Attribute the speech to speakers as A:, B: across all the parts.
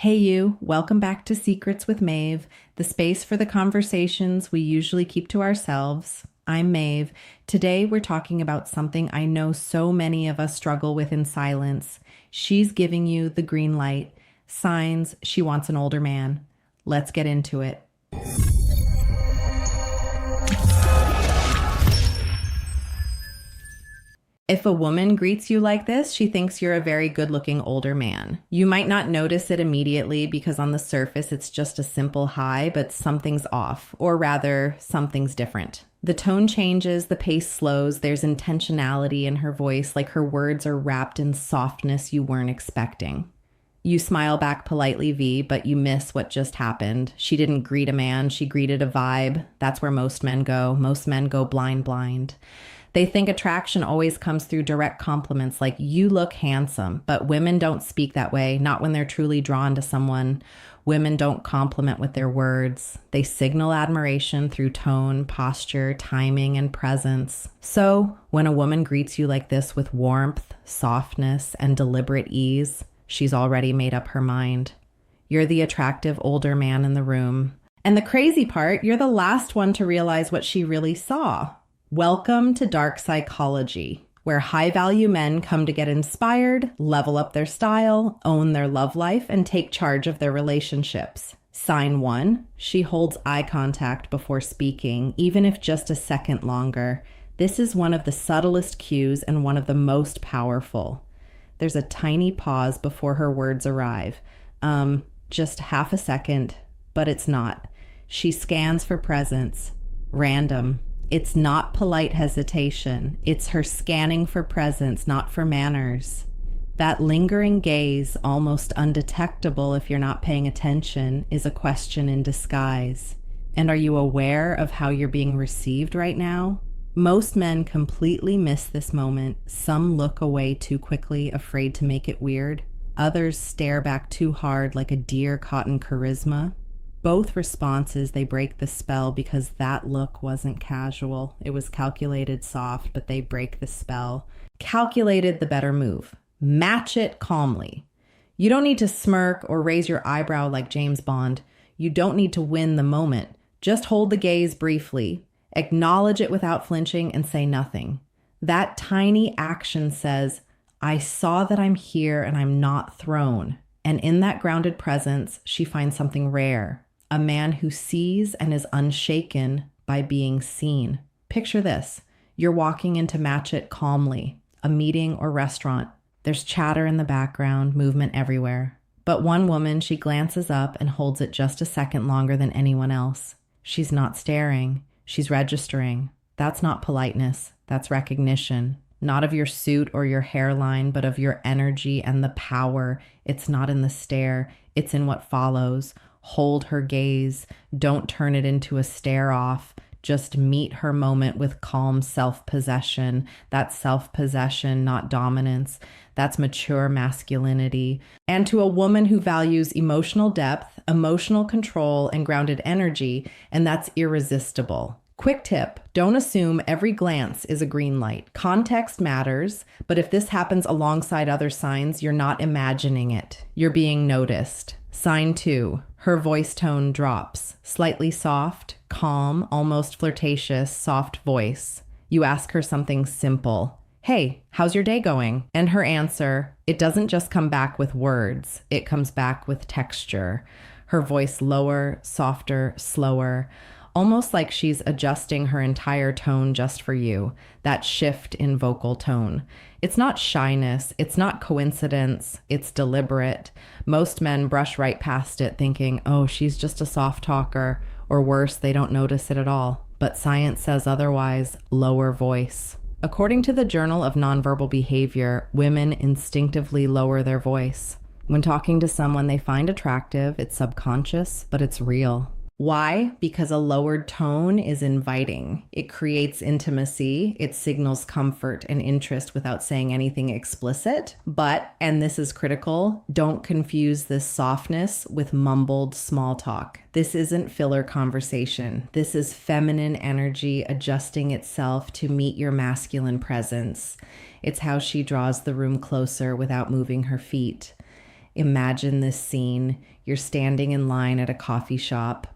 A: Hey you, welcome back to Secrets with Maeve, the space for the conversations we usually keep to ourselves. I'm Maeve. Today we're talking about something I know so many of us struggle with in silence. She's giving you the green light, signs she wants an older man. Let's get into it. If a woman greets you like this, she thinks you're a very good-looking older man. You might not notice it immediately because on the surface it's just a simple hi, but something's off, or rather, something's different. The tone changes, the pace slows, there's intentionality in her voice, like her words are wrapped in softness you weren't expecting. You smile back politely, V, but you miss what just happened. She didn't greet a man, she greeted a vibe. That's where most men go. Most men go blind. They think attraction always comes through direct compliments like, you look handsome, but women don't speak that way, not when they're truly drawn to someone. Women don't compliment with their words. They signal admiration through tone, posture, timing, and presence. So, when a woman greets you like this with warmth, softness, and deliberate ease, she's already made up her mind. You're the attractive older man in the room. And the crazy part, you're the last one to realize what she really saw. Welcome to Dark Psychology, where high-value men come to get inspired, level up their style, own their love life, and take charge of their relationships. Sign 1, she holds eye contact before speaking, even if just a second longer. This is one of the subtlest cues and one of the most powerful. There's a tiny pause before her words arrive. Just half a second, but it's not. She scans for presence. Random. It's not polite hesitation. It's her scanning for presence, not for manners. That lingering gaze, almost undetectable if you're not paying attention, is a question in disguise. And are you aware of how you're being received right now? Most men completely miss this moment. Some look away too quickly, afraid to make it weird. Others stare back too hard like a deer caught in charisma. Both responses, they break the spell because that look wasn't casual. It was calculated soft, but they break the spell. Calculated, the better move. Match it calmly. You don't need to smirk or raise your eyebrow like James Bond. You don't need to win the moment. Just hold the gaze briefly. Acknowledge it without flinching and say nothing. That tiny action says, I saw that I'm here and I'm not thrown. And in that grounded presence, she finds something rare. A man who sees and is unshaken by being seen. Picture this. You're walking in to match it calmly. A meeting or restaurant. There's chatter in the background, movement everywhere. But one woman, she glances up and holds it just a second longer than anyone else. She's not staring. She's registering. That's not politeness. That's recognition. Not of your suit or your hairline, but of your energy and the power. It's not in the stare. It's in what follows. Hold her gaze. Don't turn it into a stare off. Just meet her moment with calm self-possession. That's self-possession, not dominance. That's mature masculinity. And to a woman who values emotional depth, emotional control, and grounded energy, and that's irresistible. Quick tip, don't assume every glance is a green light. Context matters, but if this happens alongside other signs, you're not imagining it. You're being noticed. Sign 2, her voice tone drops. Slightly soft, calm, almost flirtatious, soft voice. You ask her something simple. Hey, how's your day going? And her answer, it doesn't just come back with words. It comes back with texture. Her voice lower, softer, slower. Almost like she's adjusting her entire tone just for you. That shift in vocal tone. It's not shyness. It's not coincidence. It's deliberate. Most men brush right past it thinking, oh, she's just a soft talker. Or worse, they don't notice it at all. But science says otherwise. Lower voice. According to the Journal of Nonverbal Behavior, women instinctively lower their voice. When talking to someone they find attractive, it's subconscious, but it's real. Why? Because a lowered tone is inviting. It creates intimacy. It signals comfort and interest without saying anything explicit. But, and this is critical, don't confuse this softness with mumbled small talk. This isn't filler conversation. This is feminine energy adjusting itself to meet your masculine presence. It's how she draws the room closer without moving her feet. Imagine this scene. You're standing in line at a coffee shop.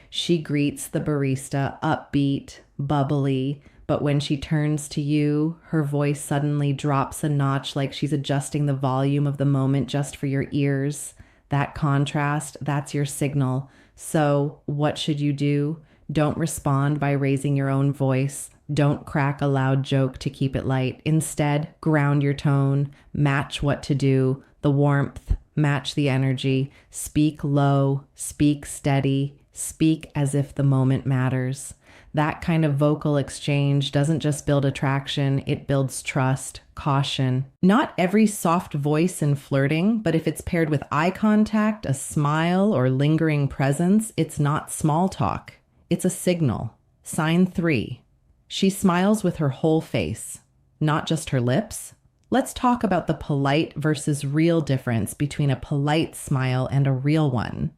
A: She greets the barista, upbeat, bubbly, but when she turns to you, her voice suddenly drops a notch like she's adjusting the volume of the moment just for your ears. That contrast, that's your signal. So, what should you do? Don't respond by raising your own voice. Don't crack a loud joke to keep it light. Instead, ground your tone, match what to do, the warmth, match the energy, speak low, speak steady, speak as if the moment matters. That kind of vocal exchange doesn't just build attraction, it builds trust, caution. Not every soft voice in flirting, but if it's paired with eye contact, a smile, or lingering presence, it's not small talk. It's a signal. Sign 3. She smiles with her whole face, not just her lips. Let's talk about the polite versus real difference between a polite smile and a real one.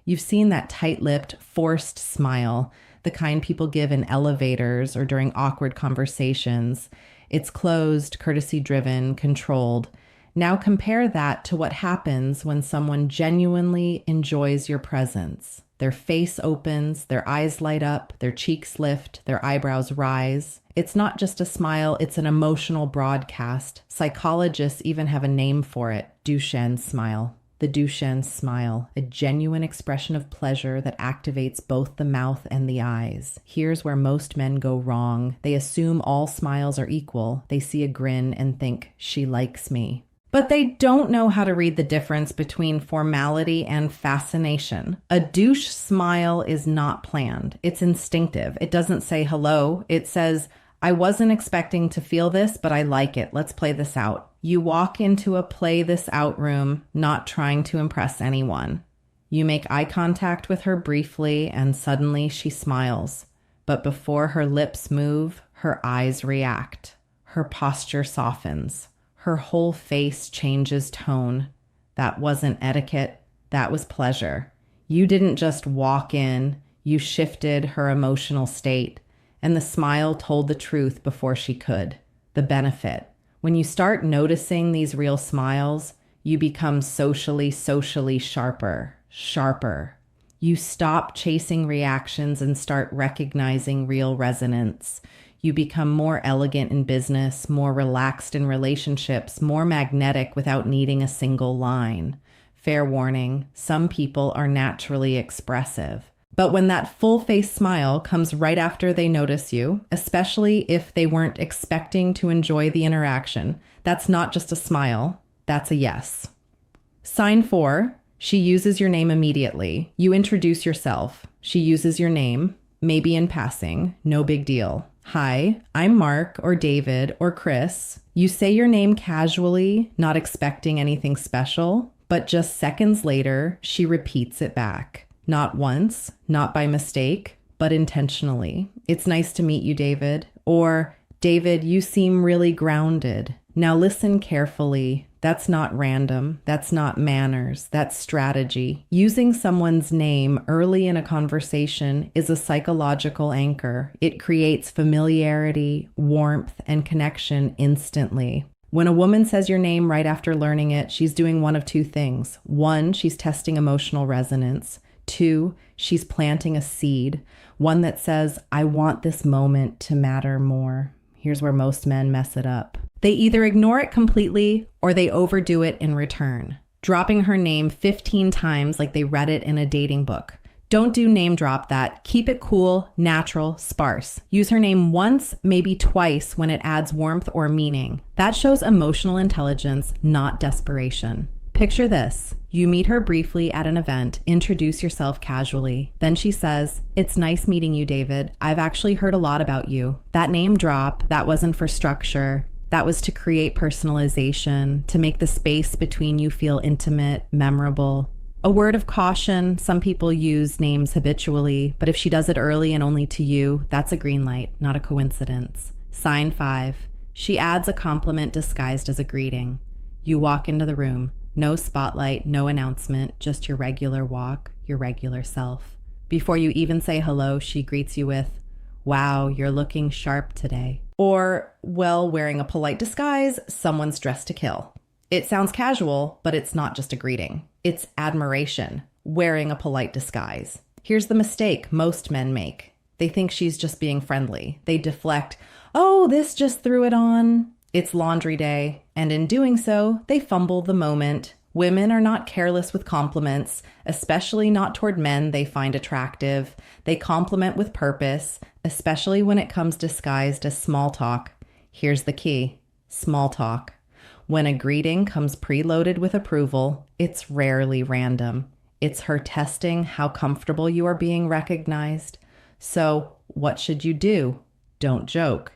A: You've seen that tight-lipped, forced smile, the kind people give in elevators or during awkward conversations. It's closed, courtesy-driven, controlled. Now compare that to what happens when someone genuinely enjoys your presence. Their face opens, their eyes light up, their cheeks lift, their eyebrows rise. It's not just a smile, it's an emotional broadcast. Psychologists even have a name for it, Duchenne smile. The Duchenne smile, a genuine expression of pleasure that activates both the mouth and the eyes. Here's where most men go wrong. They assume all smiles are equal. They see a grin and think, she likes me. But they don't know how to read the difference between formality and fascination. A douche smile is not planned. It's instinctive. It doesn't say hello. It says, I wasn't expecting to feel this, but I like it. Let's play this out. You walk into a play this out room, not trying to impress anyone. You make eye contact with her briefly, and suddenly she smiles. But before her lips move, her eyes react. Her posture softens. Her whole face changes tone. That wasn't etiquette. That was pleasure. You didn't just walk in. You shifted her emotional state. And the smile told the truth before she could. The benefit. When you start noticing these real smiles, you become socially sharper. You stop chasing reactions and start recognizing real resonance. You become more elegant in business, more relaxed in relationships, more magnetic without needing a single line. Fair warning, some people are naturally expressive. But when that full-face smile comes right after they notice you, especially if they weren't expecting to enjoy the interaction, that's not just a smile, that's a yes. Sign 4, she uses your name immediately. You introduce yourself. She uses your name, maybe in passing, no big deal. Hi, I'm Mark or David or Chris. You say your name casually, not expecting anything special, but just seconds later, she repeats it back. Not once, not by mistake, but intentionally. It's nice to meet you, David. Or, David, you seem really grounded. Now listen carefully. That's not random. That's not manners. That's strategy. Using someone's name early in a conversation is a psychological anchor. It creates familiarity, warmth, and connection instantly. When a woman says your name right after learning it, she's doing one of two things. 1, she's testing emotional resonance. 2, she's planting a seed, one that says, I want this moment to matter more. Here's where most men mess it up. They either ignore it completely or they overdo it in return, dropping her name 15 times like they read it in a dating book. Don't do name drop that. Keep it cool, natural, sparse. Use her name once, maybe twice when it adds warmth or meaning. That shows emotional intelligence, not desperation. Picture this. You meet her briefly at an event, introduce yourself casually. Then she says, it's nice meeting you, David. I've actually heard a lot about you. That name drop, that wasn't for structure. That was to create personalization, to make the space between you feel intimate, memorable. A word of caution, some people use names habitually, but if she does it early and only to you, that's a green light, not a coincidence. Sign 5. She adds a compliment disguised as a greeting. You walk into the room. No spotlight, no announcement, just your regular walk, your regular self. Before you even say hello, she greets you with, wow, you're looking sharp today. Or, well, wearing a polite disguise, someone's dressed to kill. It sounds casual, but it's not just a greeting. It's admiration, wearing a polite disguise. Here's the mistake most men make. They think she's just being friendly. They deflect, "Oh, this just threw it on. It's laundry day." And in doing so, they fumble the moment. Women are not careless with compliments, especially not toward men they find attractive. They compliment with purpose, especially when it comes disguised as small talk. Here's the key: small talk. When a greeting comes preloaded with approval, it's rarely random. It's her testing how comfortable you are being recognized. So, what should you do? Don't joke.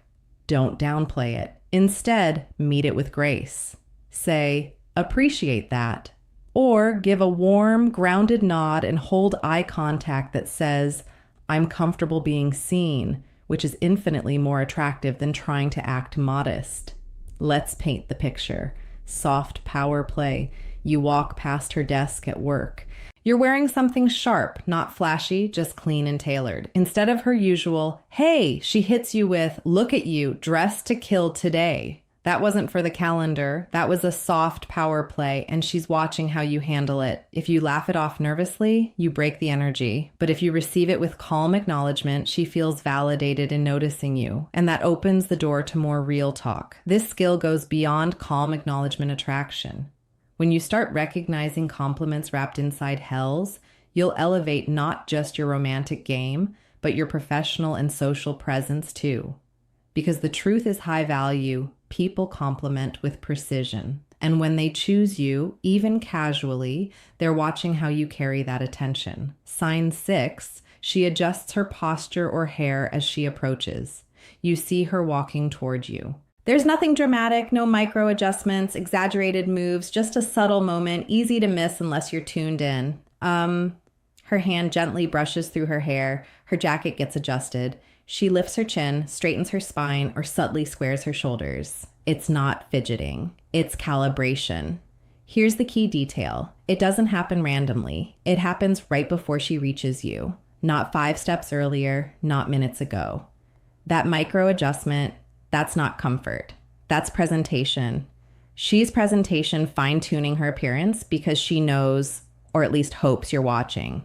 A: Don't downplay it. Instead, meet it with grace. Say, "Appreciate that." Or give a warm, grounded nod and hold eye contact that says, "I'm comfortable being seen," which is infinitely more attractive than trying to act modest. Let's paint the picture. Soft power play. You walk past her desk at work. You're wearing something sharp, not flashy, just clean and tailored. Instead of her usual, "Hey," she hits you with, "Look at you, dressed to kill today." That wasn't for the calendar. That was a soft power play, and she's watching how you handle it. If you laugh it off nervously, you break the energy. But if you receive it with calm acknowledgement, she feels validated in noticing you, and that opens the door to more real talk. This skill goes beyond calm acknowledgement attraction. When you start recognizing compliments wrapped inside hells, you'll elevate not just your romantic game, but your professional and social presence too. Because the truth is high value, people compliment with precision. And when they choose you, even casually, they're watching how you carry that attention. Sign 6, she adjusts her posture or hair as she approaches. You see her walking toward you. There's nothing dramatic, no micro adjustments, exaggerated moves, just a subtle moment, easy to miss unless you're tuned in. Her hand gently brushes through her hair. Her jacket gets adjusted. She lifts her chin, straightens her spine, or subtly squares her shoulders. It's not fidgeting. It's calibration. Here's the key detail. It doesn't happen randomly. It happens right before she reaches you. Not 5 steps earlier, not minutes ago. That micro adjustment, that's not comfort. That's presentation. She's presentation fine-tuning her appearance because she knows, or at least hopes, you're watching.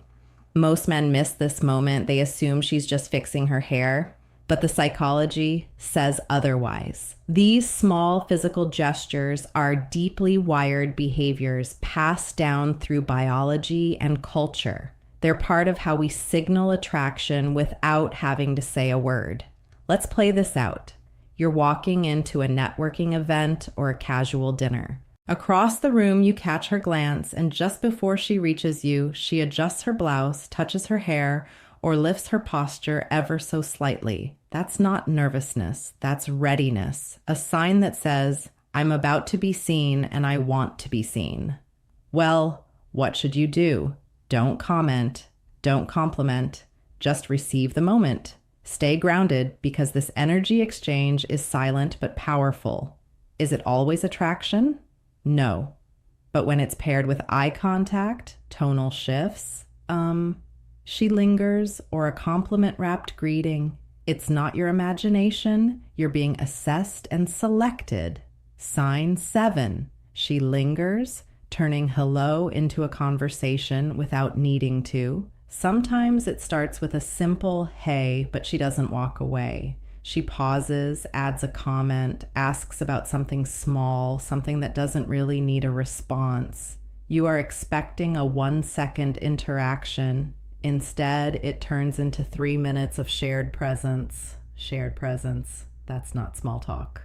A: Most men miss this moment. They assume she's just fixing her hair, but the psychology says otherwise. These small physical gestures are deeply wired behaviors passed down through biology and culture. They're part of how we signal attraction without having to say a word. Let's play this out. You're walking into a networking event or a casual dinner. Across the room, you catch her glance, and just before she reaches you, she adjusts her blouse, touches her hair, or lifts her posture ever so slightly. That's not nervousness, that's readiness, a sign that says, "I'm about to be seen and I want to be seen." Well, what should you do? Don't comment, don't compliment, just receive the moment. Stay grounded because this energy exchange is silent but powerful. Is it always attraction? No. But when it's paired with eye contact, tonal shifts, she lingers, or a compliment-wrapped greeting, it's not your imagination. You're being assessed and selected. Sign 7. She lingers, turning hello into a conversation without needing to. Sometimes it starts with a simple hey, but she doesn't walk away. She pauses, adds a comment, asks about something small, something that doesn't really need a response. You are expecting a 1-second interaction. Instead, it turns into 3 minutes of shared presence. Shared presence. That's not small talk.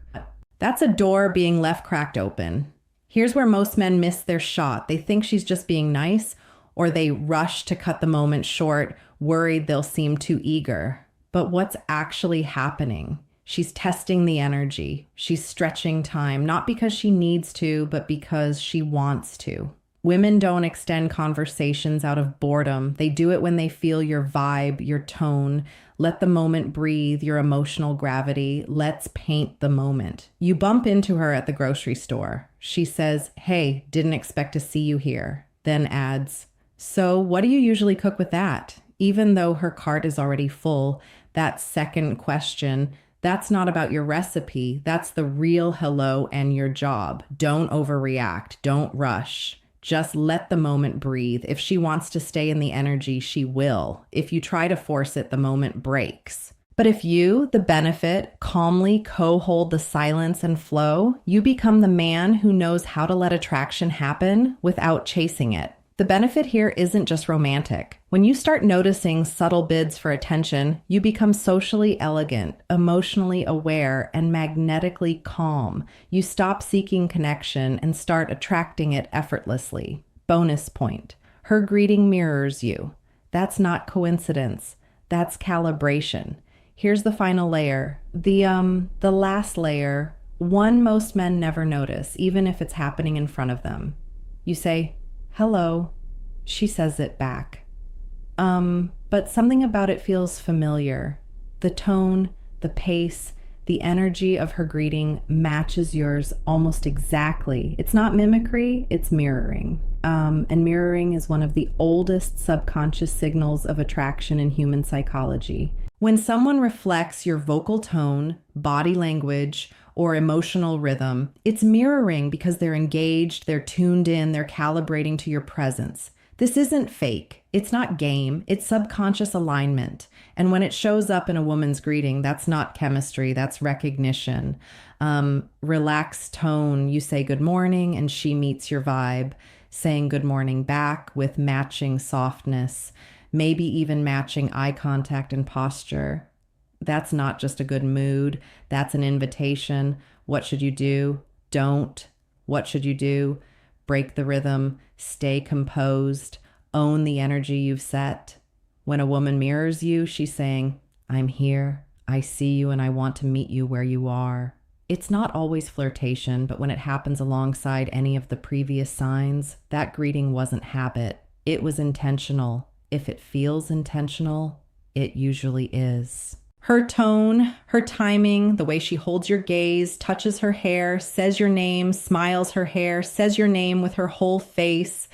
A: That's a door being left cracked open. Here's where most men miss their shot. They think she's just being nice, or they rush to cut the moment short, worried they'll seem too eager. But what's actually happening? She's testing the energy. She's stretching time, not because she needs to, but because she wants to. Women don't extend conversations out of boredom. They do it when they feel your vibe, your tone. Let the moment breathe, your emotional gravity. Let's paint the moment. You bump into her at the grocery store. She says, "Hey, didn't expect to see you here." Then adds, "So what do you usually cook with that?" Even though her cart is already full, that second question, That's not about your recipe. That's the real hello and your job. Don't overreact. Don't rush. Just let the moment breathe. If she wants to stay in the energy, she will. If you try to force it, the moment breaks. But if you, the benefit, calmly co-hold the silence and flow, you become the man who knows how to let attraction happen without chasing it. The benefit here isn't just romantic. When you start noticing subtle bids for attention, you become socially elegant, emotionally aware, and magnetically calm. You stop seeking connection and start attracting it effortlessly. Bonus point. Her greeting mirrors you. That's not coincidence. That's calibration. Here's the final layer. The last layer, one most men never notice, even if it's happening in front of them. You say, "Hello." She says it back. But something about it feels familiar. The tone, the pace, the energy of her greeting matches yours almost exactly. It's not mimicry, it's mirroring. And mirroring is one of the oldest subconscious signals of attraction in human psychology. When someone reflects your vocal tone, body language, or emotional rhythm, it's mirroring because they're engaged, they're tuned in, they're calibrating to your presence. This isn't fake. It's not game. It's subconscious alignment. And when it shows up in a woman's greeting, that's not chemistry, that's recognition. Relaxed tone, you say good morning and she meets your vibe, saying good morning back with matching softness, maybe even matching eye contact and posture. That's not just a good mood. That's an invitation. What should you do? Don't. What should you do? Break the rhythm. Stay composed. Own the energy you've set. When a woman mirrors you, she's saying, "I'm here. I see you and I want to meet you where you are." It's not always flirtation, but when it happens alongside any of the previous signs, that greeting wasn't habit. It was intentional. If it feels intentional, it usually is. Her tone, her timing, the way she holds your gaze, touches her hair, says your name, smiles her hair, says your name with her whole face.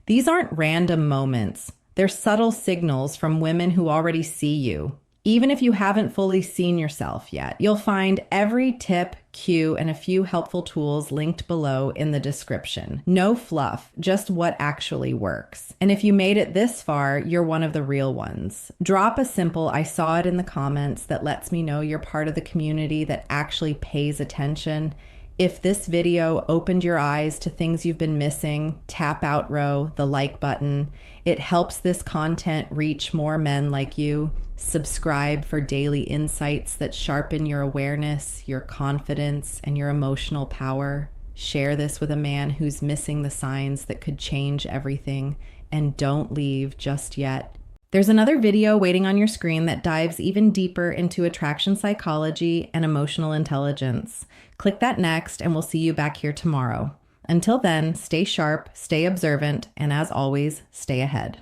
A: These aren't random moments. They're subtle signals from women who already see you. Even if you haven't fully seen yourself yet, you'll find every tip, cue, and a few helpful tools linked below in the description. No fluff, just what actually works. And if you made it this far, you're one of the real ones. Drop a simple "I saw it" in the comments that lets me know you're part of the community that actually pays attention. If this video opened your eyes to things you've been missing, tap the like button. It helps this content reach more men like you. Subscribe for daily insights that sharpen your awareness, your confidence, and your emotional power. Share this with a man who's missing the signs that could change everything. And don't leave just yet. There's another video waiting on your screen that dives even deeper into attraction psychology and emotional intelligence. Click that next, and we'll see you back here tomorrow. Until then, stay sharp, stay observant, and as always, stay ahead.